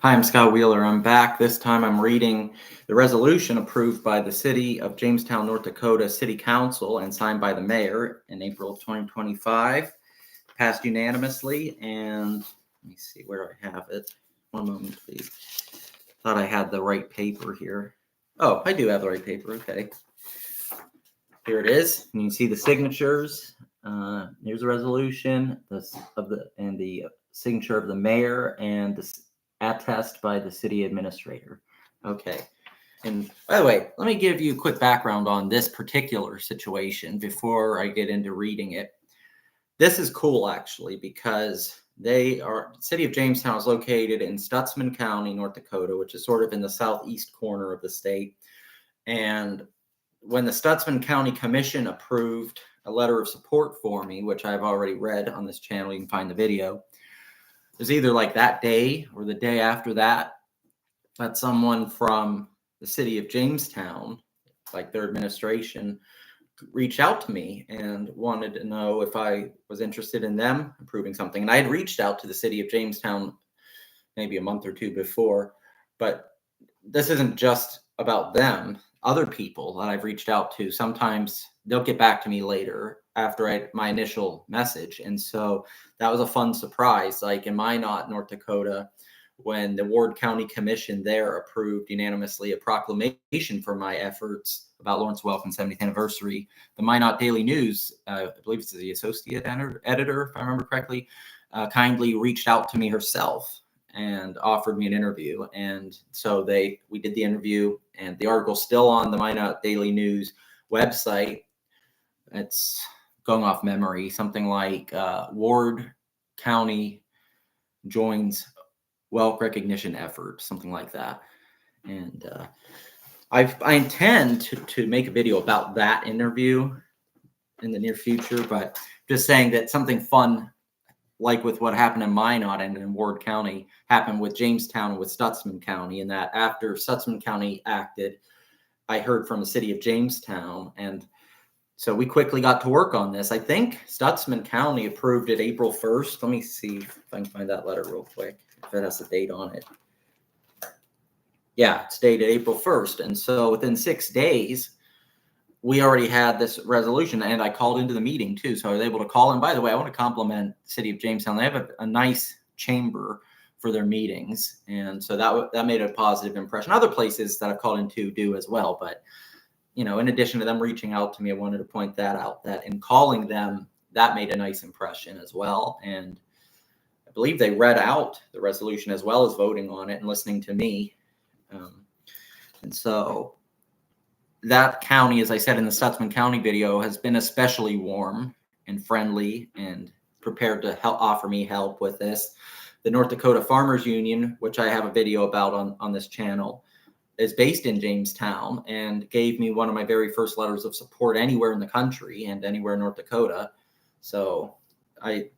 Hi, I'm Scott Wheeler. I'm back. This time I'm reading the resolution approved by the City of Jamestown, North Dakota City Council and signed by the mayor in April of 2025. Passed unanimously. And let me see, where do I have it? One moment, please. Thought I had the right paper here. Oh, I do have the right paper. Okay. Here it is. And you can see the signatures. Here's the resolution and the signature of the mayor and the attest by the city administrator. Okay. And by the way, let me give you a quick background on this particular situation before I get into reading it. This is cool, actually, because City of Jamestown is located in Stutsman County, North Dakota, which is sort of in the southeast corner of the state. And when the Stutsman County Commission approved a letter of support for me, which I've already read on this channel, you can find the video. It was either like that day or the day after that someone from the city of Jamestown, like their administration, reached out to me and wanted to know if I was interested in them approving something. And I had reached out to the city of Jamestown maybe a month or two before, but this isn't just about them. Other people that I've reached out to, sometimes they'll get back to me later after my initial message. And so that was a fun surprise. Like in Minot, North Dakota, when the Ward County Commission there approved unanimously a proclamation for my efforts about Lawrence Welk 70th anniversary, the Minot Daily News, I believe it's the associate editor, if I remember correctly, kindly reached out to me herself and offered me an interview. And so we did the interview, and the article's still on the Minot Daily News website. It's going off memory, something like Ward County joins Welk recognition effort, something like that. And I intend to make a video about that interview in the near future, but just saying that something fun, like with what happened in Minot and in Ward County, happened with Jamestown and with Stutsman County, and that after Stutsman County acted, I heard from the city of Jamestown, and so we quickly got to work on this. I think Stutsman County approved it April 1st. Let me see if I can find that letter real quick, if it has a date on it. Yeah, it's dated April 1st, and so within 6 days, we already had this resolution, and I called into the meeting too. So I was able to call. And by the way, I want to compliment the city of Jamestown. They have a nice chamber for their meetings. And so that made a positive impression. Other places that I've called into do as well. But, in addition to them reaching out to me, I wanted to point that out, that in calling them, that made a nice impression as well. And I believe they read out the resolution as well as voting on it and listening to me. And so that county, as I said in the Stutsman County video, has been especially warm and friendly and prepared to offer me help with this. The North Dakota Farmers Union, which I have a video about on this channel, is based in Jamestown and gave me one of my very first letters of support anywhere in the country and anywhere in North Dakota. So I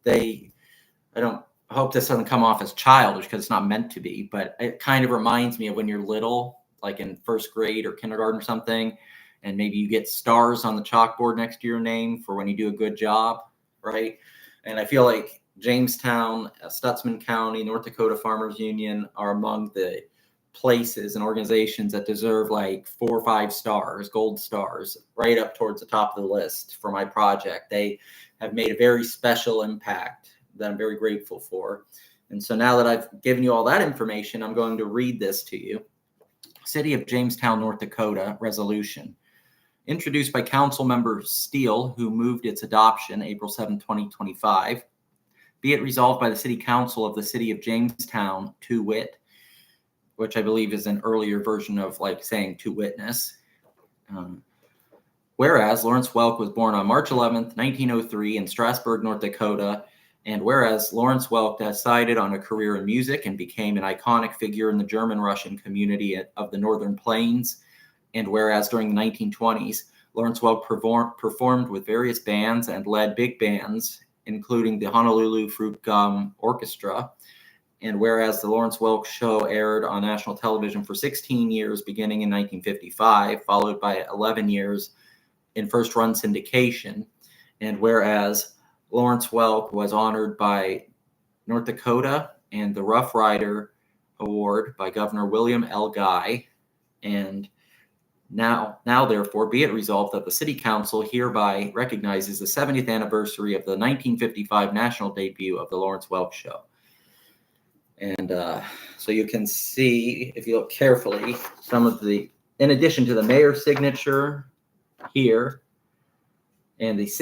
hope this doesn't come off as childish, because it's not meant to be, but it kind of reminds me of when you're little, like in first grade or kindergarten or something, and maybe you get stars on the chalkboard next to your name for when you do a good job, right? And I feel like Jamestown, Stutsman County, North Dakota Farmers Union are among the places and organizations that deserve like 4 or 5 stars, gold stars, right up towards the top of the list for my project. They have made a very special impact that I'm very grateful for. And so now that I've given you all that information, I'm going to read this to you. City of Jamestown, North Dakota resolution, introduced by Council Member Steele, who moved its adoption April 7, 2025. Be it resolved by the City Council of the City of Jamestown, to wit, which I believe is an earlier version of like saying to witness. Whereas Lawrence Welk was born on March 11th, 1903 in Strasburg, North Dakota, and whereas Lawrence Welk decided on a career in music and became an iconic figure in the German-Russian community of the Northern Plains, and whereas during the 1920s, Lawrence Welk performed with various bands and led big bands, including the Honolulu Fruit Gum Orchestra, and whereas the Lawrence Welk Show aired on national television for 16 years beginning in 1955, followed by 11 years in first-run syndication, and whereas Lawrence Welk was honored by North Dakota and the Rough Rider award by Governor William L. Guy. And now, therefore, be it resolved that the City Council hereby recognizes the 70th anniversary of the 1955 national debut of the Lawrence Welk Show. And so you can see, if you look carefully, some of the, in addition to the mayor's signature here and the